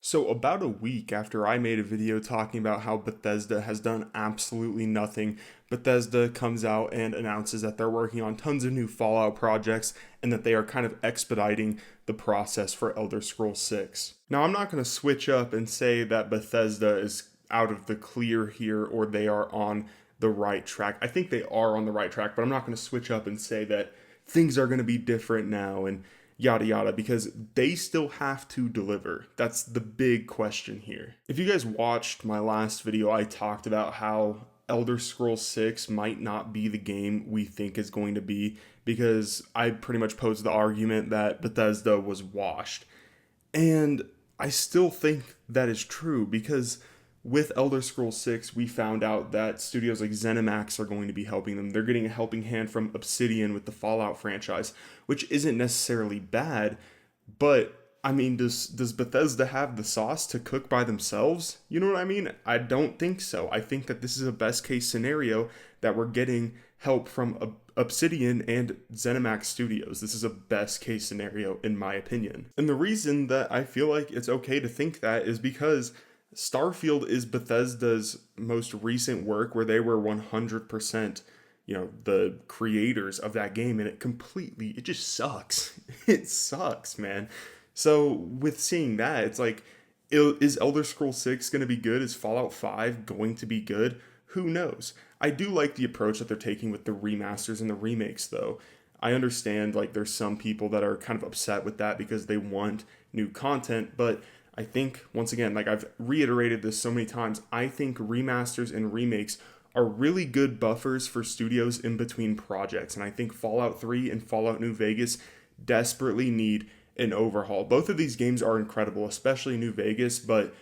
So, about a week after I made a video talking about how Bethesda has done absolutely nothing, Bethesda comes out and announces that they're working on tons of new Fallout projects and that they are kind of expediting the process for Elder Scrolls 6. Now, I'm not going to switch up and say that Bethesda is out of the clear here or they are on the right track. I think they are on the right track, but I'm not going to switch up and say that things are going to be different now and yada yada, because they still have to deliver. That's the big question here. If you guys watched my last video, I talked about how Elder Scrolls 6 might not be the game we think is going to be, because I pretty much posed the argument that Bethesda was washed. And I still think that is true, because with Elder Scrolls 6, we found out that studios like ZeniMax are going to be helping them. They're getting a helping hand from Obsidian with the Fallout franchise, which isn't necessarily bad, but I mean, does Bethesda have the sauce to cook by themselves? You know what I mean? I don't think so. I think that this is a best case scenario that we're getting help from Obsidian and ZeniMax Studios. This is a best case scenario in my opinion. And the reason that I feel like it's okay to think that is because Starfield is Bethesda's most recent work where they were 100%, the creators of that game, and it just sucks. It sucks, man. So with seeing that, it's like, is Elder Scrolls 6 going to be good? Is Fallout 5 going to be good? Who knows? I do like the approach that they're taking with the remasters and the remakes, though. I understand, like, there's some people that are kind of upset with that because they want new content, but I think, once again, like I've reiterated this so many times, I think remasters and remakes are really good buffers for studios in between projects. And I think Fallout 3 and Fallout New Vegas desperately need an overhaul. Both of these games are incredible, especially New Vegas, but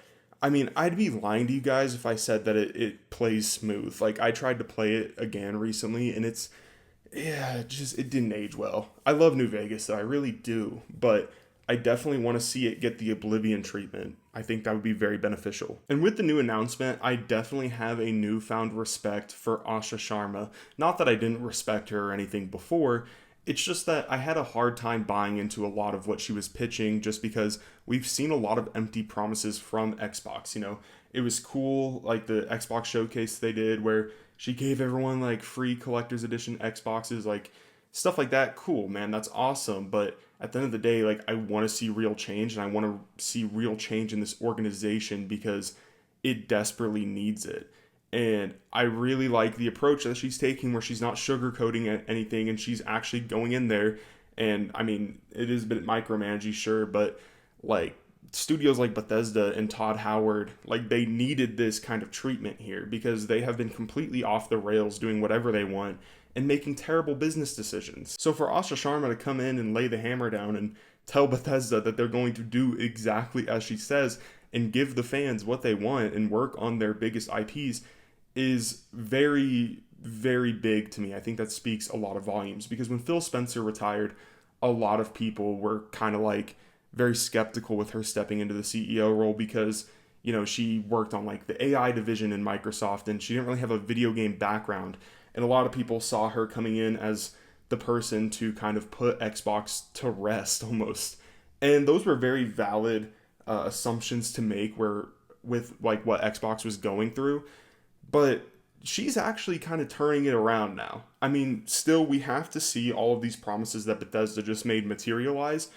I mean, I'd be lying to you guys if I said that it plays smooth. Like, I tried to play it again recently, and it didn't age well. I love New Vegas, though, I really do, but I definitely want to see it get the Oblivion treatment. I think that would be very beneficial. And with the new announcement, I definitely have a newfound respect for Asha Sharma. Not that I didn't respect her or anything before, it's just that I had a hard time buying into a lot of what she was pitching, just because we've seen a lot of empty promises from Xbox. It was cool, like the Xbox showcase they did where she gave everyone like free collector's edition Xboxes, like stuff like that. Cool, man, that's awesome. But at the end of the day, like, I want to see real change, and I want to see real change in this organization because it desperately needs it. And I really like the approach that she's taking, where she's not sugarcoating anything and she's actually going in there. And I mean, it is a bit micromanaging, sure, but like studios like Bethesda and Todd Howard, like, they needed this kind of treatment here because they have been completely off the rails doing whatever they want and making terrible business decisions. So for Asha Sharma to come in and lay the hammer down and tell Bethesda that they're going to do exactly as she says and give the fans what they want and work on their biggest IPs is very, very big to me. I think that speaks a lot of volumes, because when Phil Spencer retired, a lot of people were kind of like very skeptical with her stepping into the CEO role because, she worked on like the AI division in Microsoft and she didn't really have a video game background. And a lot of people saw her coming in as the person to kind of put Xbox to rest almost. And those were very valid assumptions to make with like what Xbox was going through. But she's actually kind of turning it around now. I mean, still, we have to see all of these promises that Bethesda just made materialize.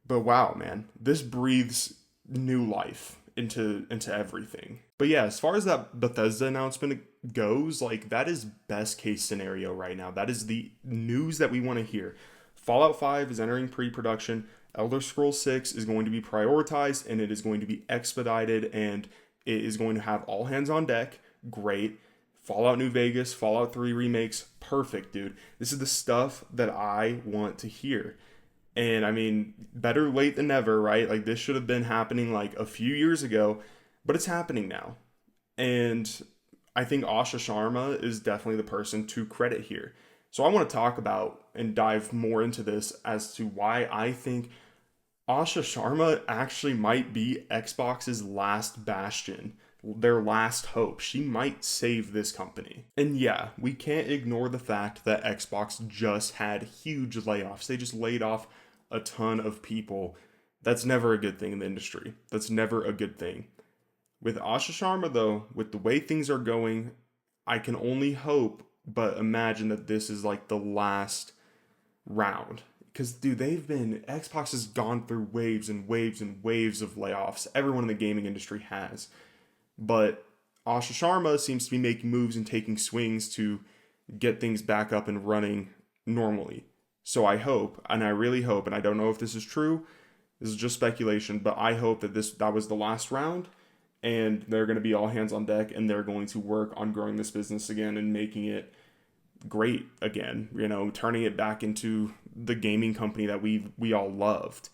But wow, man, this breathes new life into everything. But yeah, as far as that Bethesda announcement goes, like, that is best case scenario right now. That is the news that we want to hear. Fallout 5 is entering pre-production. Elder Scrolls 6 is going to be prioritized, and it is going to be expedited, and it is going to have all hands on deck. Great. Fallout New Vegas, Fallout 3 remakes, perfect, dude. This is the stuff that I want to hear. And I mean, better late than never, right? Like, this should have been happening like a few years ago, but it's happening now. And I think Asha Sharma is definitely the person to credit here. So I want to talk about and dive more into this as to why I think Asha Sharma actually might be Xbox's last bastion, their last hope. She might save this company. And yeah, we can't ignore the fact that Xbox just had huge layoffs. They just laid off a ton of people That's never a good thing in the industry. That's never a good thing. With Asha Sharma, though, with the way things are going, I can only hope but imagine that this is like the last round. Because, dude, Xbox has gone through waves and waves and waves of layoffs. Everyone in the gaming industry has. But Asha Sharma seems to be making moves and taking swings to get things back up and running normally. So I hope, and I really hope, and I don't know if this is true, this is just speculation, but I hope that that was the last round and they're going to be all hands on deck and they're going to work on growing this business again and making it great again, turning it back into the gaming company that we all loved.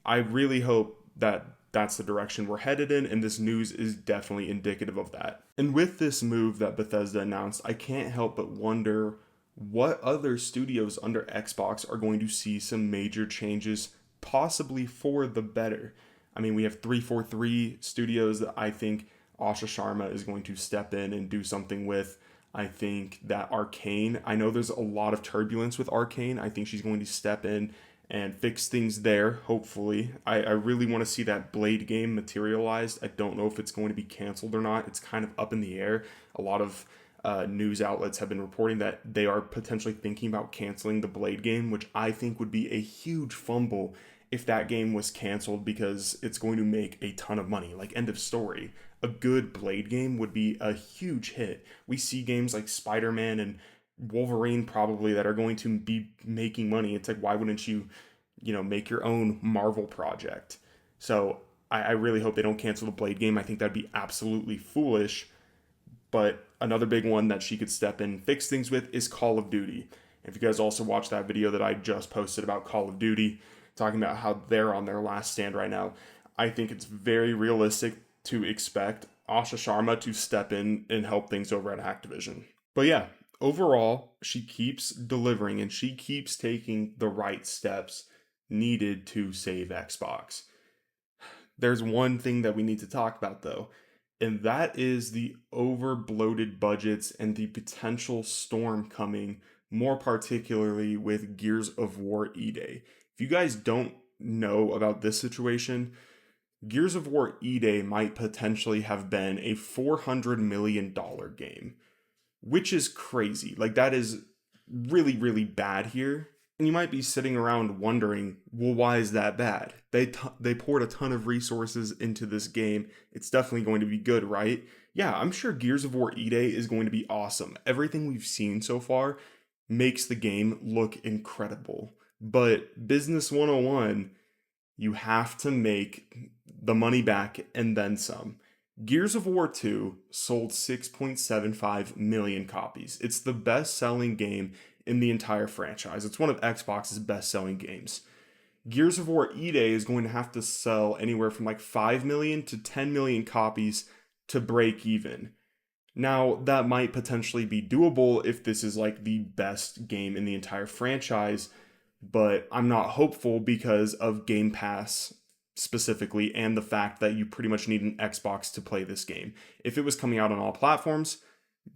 I really hope that that's the direction we're headed in, and this news is definitely indicative of that. And with this move that Bethesda announced, I can't help but wonder what other studios under Xbox are going to see some major changes, possibly for the better. I mean, we have 343 studios that I think Asha Sharma is going to step in and do something with. I think that Arcane, I know there's a lot of turbulence with Arcane. I think she's going to step in and fix things there, hopefully. I really want to see that Blade game materialized. I don't know if it's going to be canceled or not. It's kind of up in the air. A lot of news outlets have been reporting that they are potentially thinking about canceling the Blade game, which I think would be a huge fumble if that game was canceled because it's going to make a ton of money. Like, end of story. A good Blade game would be a huge hit. We see games like Spider-Man and Wolverine probably that are going to be making money. It's like, why wouldn't you, make your own Marvel project? So I really hope they don't cancel the Blade game. I think that'd be absolutely foolish. But another big one that she could step in and fix things with is Call of Duty. If you guys also watched that video that I just posted about Call of Duty, talking about how they're on their last stand right now, I think it's very realistic to expect Asha Sharma to step in and help things over at Activision. But yeah, overall, she keeps delivering and she keeps taking the right steps needed to save Xbox. There's one thing that we need to talk about though, and that is the over bloated budgets and the potential storm coming, more particularly with Gears of War E Day. If you guys don't know about this situation, Gears of War E Day might potentially have been a $400 million game, which is crazy. Like, that is really, really bad here. And you might be sitting around wondering, well, why is that bad? They poured a ton of resources into this game. It's definitely going to be good, right? Yeah, I'm sure Gears of War E Day is going to be awesome. Everything we've seen so far makes the game look incredible. But Business 101, you have to make the money back and then some. Gears of War 2 sold 6.75 million copies. It's the best selling game in the entire franchise. It's one of Xbox's best selling games. Gears of War E Day is going to have to sell anywhere from like 5 million to 10 million copies to break even. Now, that might potentially be doable if this is like the best game in the entire franchise, but I'm not hopeful because of Game Pass specifically and the fact that you pretty much need an Xbox to play this game. If it was coming out on all platforms,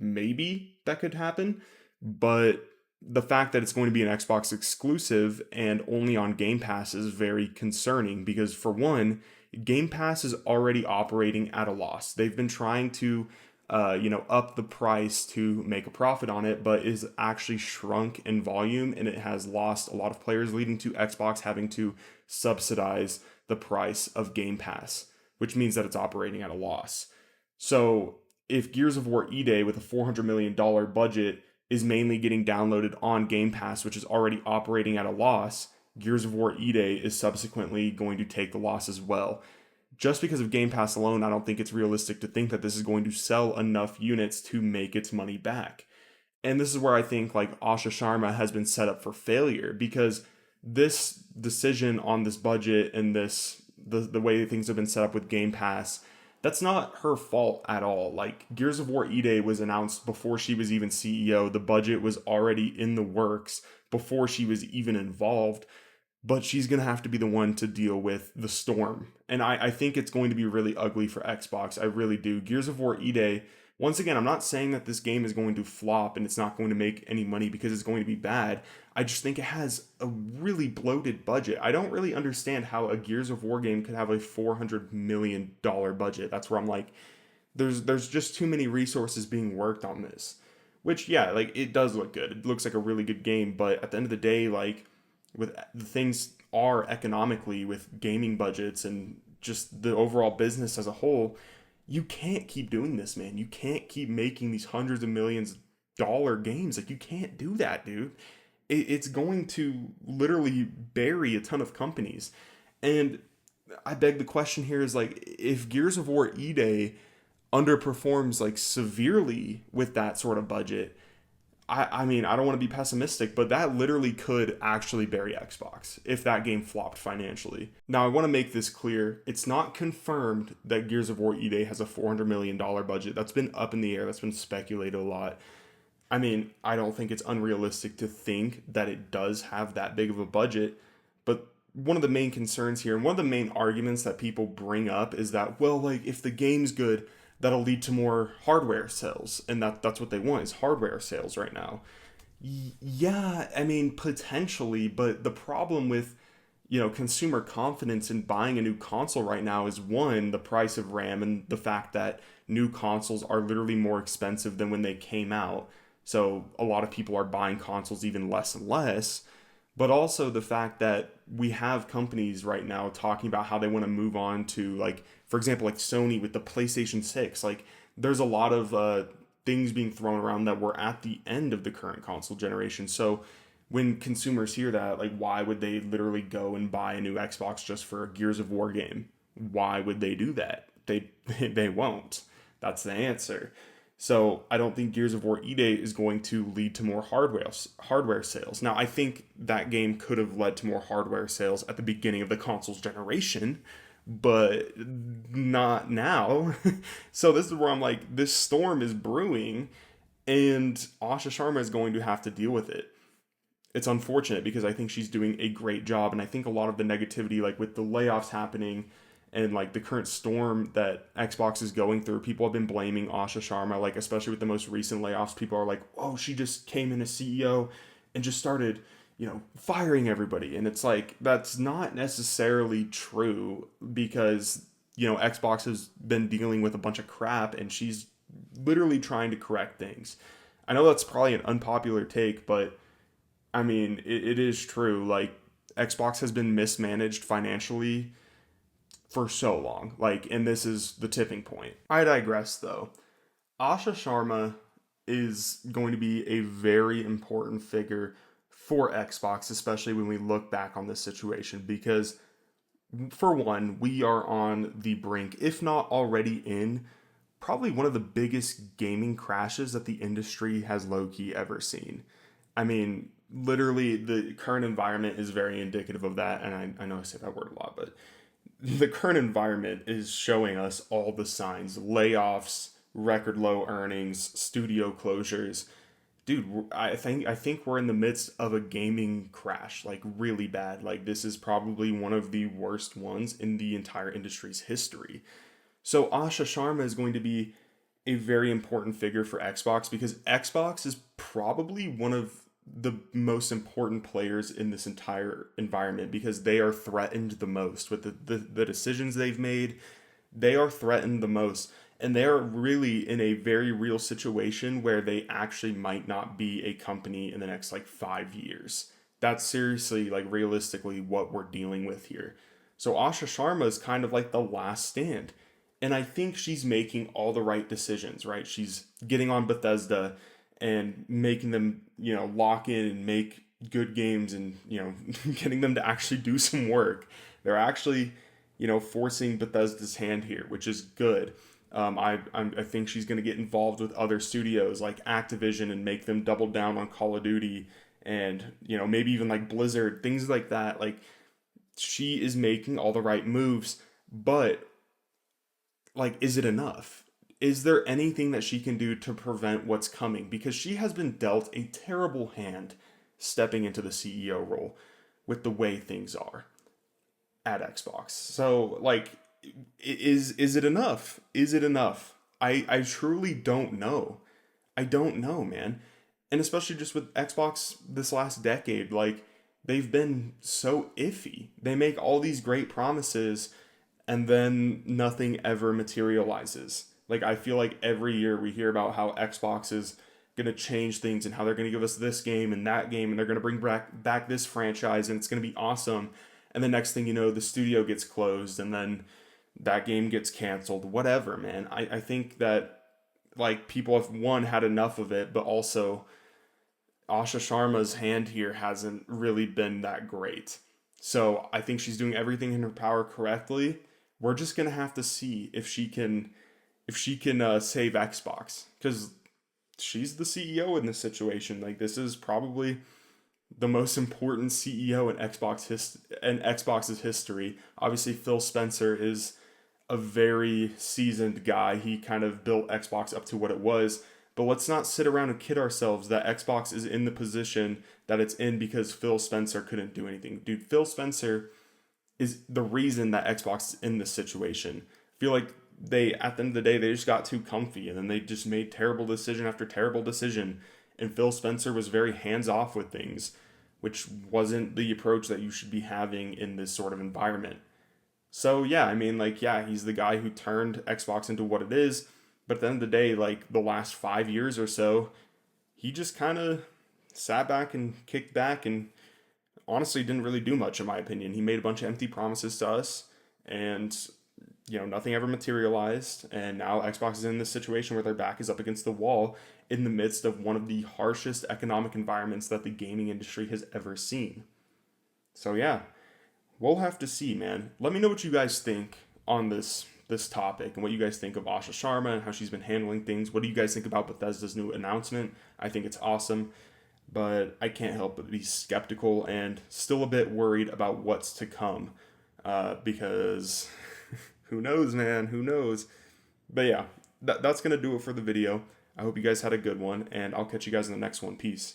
maybe that could happen, but the fact that it's going to be an Xbox exclusive and only on Game Pass is very concerning because, for one, Game Pass is already operating at a loss. They've been trying to up the price to make a profit on it, but is actually shrunk in volume and it has lost a lot of players, leading to Xbox having to subsidize the price of Game Pass, which means that it's operating at a loss. So if Gears of War E Day with a $400 million budget is mainly getting downloaded on Game Pass, which is already operating at a loss, Gears of War E Day is subsequently going to take the loss as well. Just because of Game Pass alone, I don't think it's realistic to think that this is going to sell enough units to make its money back. And this is where I think like Asha Sharma has been set up for failure, because this decision on this budget and the way things have been set up with Game Pass, that's not her fault at all. Like, Gears of War E Day was announced before she was even CEO. The budget was already in the works before she was even involved. but she's going to have to be the one to deal with the storm. And I think it's going to be really ugly for Xbox. I really do. Gears of War E-Day, once again, I'm not saying that this game is going to flop and it's not going to make any money because it's going to be bad. I just think it has a really bloated budget. I don't really understand how a Gears of War game could have a $400 million budget. That's where I'm like, there's just too many resources being worked on this. Which, yeah, like, it does look good. It looks like a really good game, but at the end of the day, like, with the things are economically with gaming budgets and just the overall business as a whole, you can't keep doing this, man. You can't keep making these hundreds of millions dollar games. Like, you can't do that, dude. It's going to literally bury a ton of companies. And I beg the question here is like, if Gears of War E-Day underperforms like severely with that sort of budget, I mean, I don't want to be pessimistic, but that literally could actually bury Xbox if that game flopped financially. Now, I want to make this clear. It's not confirmed that Gears of War E-Day has a $400 million budget. That's been up in the air. That's been speculated a lot. I mean, I don't think it's unrealistic to think that it does have that big of a budget, but one of the main concerns here and one of the main arguments that people bring up is that, well, like, if the game's good, that'll lead to more hardware sales, and that's what they want is hardware sales right now. Yeah, I mean, potentially, but the problem with, consumer confidence in buying a new console right now is, one, the price of RAM and the fact that new consoles are literally more expensive than when they came out. So a lot of people are buying consoles even less and less, but also the fact that we have companies right now talking about how they want to move on to, like, for example, like Sony with the PlayStation 6. Like, there's a lot of things being thrown around that we're at the end of the current console generation. So when consumers hear that, like, why would they literally go and buy a new Xbox just for a Gears of War game? Why would they do that? They won't. That's the answer. So I don't think Gears of War E-Day is going to lead to more hardware sales. Now, I think that game could have led to more hardware sales at the beginning of the console's generation, but not now. So this is where I'm like, this storm is brewing, and Asha Sharma is going to have to deal with it. It's unfortunate because I think she's doing a great job, and I think a lot of the negativity, like with the layoffs happening and like the current storm that Xbox is going through, people have been blaming Asha Sharma, like especially with the most recent layoffs. People are like, oh, she just came in as CEO and just started, firing everybody. And it's like, that's not necessarily true because, Xbox has been dealing with a bunch of crap and she's literally trying to correct things. I know that's probably an unpopular take, but I mean, it is true. Like, Xbox has been mismanaged financially for so long. Like, and this is the tipping point. I digress, though. Asha Sharma is going to be a very important figure for Xbox, especially when we look back on this situation, because for one, we are on the brink, if not already in, probably one of the biggest gaming crashes that the industry has low-key ever seen. I mean, literally, the current environment is very indicative of that, and I know I say that word a lot, but the current environment is showing us all the signs: layoffs, record low earnings, studio closures. Dude, I think we're in the midst of a gaming crash, like really bad. Like, this is probably one of the worst ones in the entire industry's history. So Asha Sharma is going to be a very important figure for Xbox because Xbox is probably one of the most important players in this entire environment because they are threatened the most with the decisions they've made. They are threatened the most, and they are really in a very real situation where they actually might not be a company in the next like 5 years. That's seriously, like, realistically what we're dealing with here. So Asha Sharma is kind of like the last stand, and I think she's making all the right decisions, right? She's getting on Bethesda and making them, lock in and make good games and, getting them to actually do some work. They're actually, forcing Bethesda's hand here, which is good. I think she's going to get involved with other studios like Activision and make them double down on Call of Duty and, maybe even like Blizzard, things like that. Like, she is making all the right moves, but, like, is it enough? Is there anything that she can do to prevent what's coming? Because she has been dealt a terrible hand stepping into the CEO role. with the way things are at Xbox. So like, is it enough? Is it enough? I truly don't know. I don't know, man. And especially just with Xbox this last decade, like they've been so iffy. They make all these great promises and then nothing ever materializes. Like I feel like every year we hear about how Xbox is going to change things and how they're going to give us this game and that game and they're going to bring back this franchise and it's going to be awesome. And the next thing you know, the studio gets closed and then that game gets canceled. Whatever, man. I think that like people have one had enough of it, but also Asha Sharma's hand here hasn't really been that great. So I think she's doing everything in her power correctly. We're just gonna have to see if she can save Xbox because she's the CEO in this situation. Like this is probably the most important CEO in Xbox's history. Obviously, Phil Spencer is a very seasoned guy. He kind of built Xbox up to what it was. But let's not sit around and kid ourselves that Xbox is in the position that it's in because Phil Spencer couldn't do anything. Dude, Phil Spencer is the reason that Xbox is in this situation. I feel like they, at the end of the day, they just got too comfy and then they just made terrible decision after terrible decision. And Phil Spencer was very hands off with things, which wasn't the approach that you should be having in this sort of environment. So yeah, I mean, like, yeah, he's the guy who turned Xbox into what it is. But at the end of the day, like the last 5 years or so, he just kind of sat back and kicked back and honestly didn't really do much, in my opinion. He made a bunch of empty promises to us and, you know, nothing ever materialized. And now Xbox is in this situation where their back is up against the wall in the midst of one of the harshest economic environments that the gaming industry has ever seen. So yeah, we'll have to see, man. Let me know what you guys think on this topic and what you guys think of Asha Sharma and how she's been handling things. What do you guys think about Bethesda's new announcement? I think it's awesome, but I can't help but be skeptical and still a bit worried about what's to come because who knows, man? Who knows? But yeah, that's going to do it for the video. I hope you guys had a good one, and I'll catch you guys in the next one. Peace.